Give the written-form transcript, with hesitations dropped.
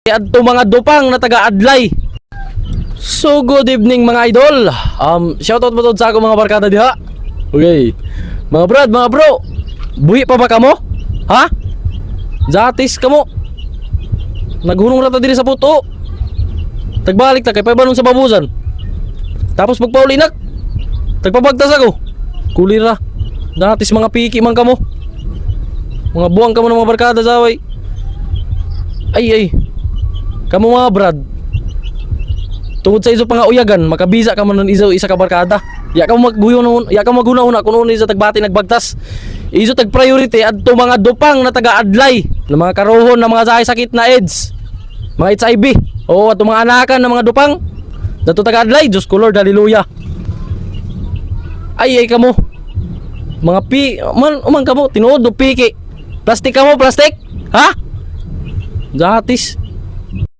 Adto mga dupang na taga-adlay. So good evening mga idol. Shoutout mo to sa ako mga barkada diha. Okay. Mga brad, mga bro. Buhi pa ba kamo? Ha? Jatis kamo. Naghunong rata diri sa puto. Tagbalik ta kay paybanon sa babusan. Tapos magpauli nak. Tagpabagtas ako. Kulira. Jatis mga piki man kamo. Mga buwang kamo ng mga barkada sa away. Ay. Kamu mga brad. Tungod sa iso pangauyagan, makabisa ka man ng isa ka barkada. Ya ka maghuna-huna kuno ni sa tagbati nagbagtas. Iso tag priority adto mga dupang na taga-adlay, na mga karohon na mga sakit na AIDS, mga HIV. O adto mga anakan na mga dupang. Dato taga-adlay, Diyos ko Lord, hallelujah. Ay kamo. Mga umang kamo tinuod do piki. Plastic kamo, plastic. Ha? Jatis.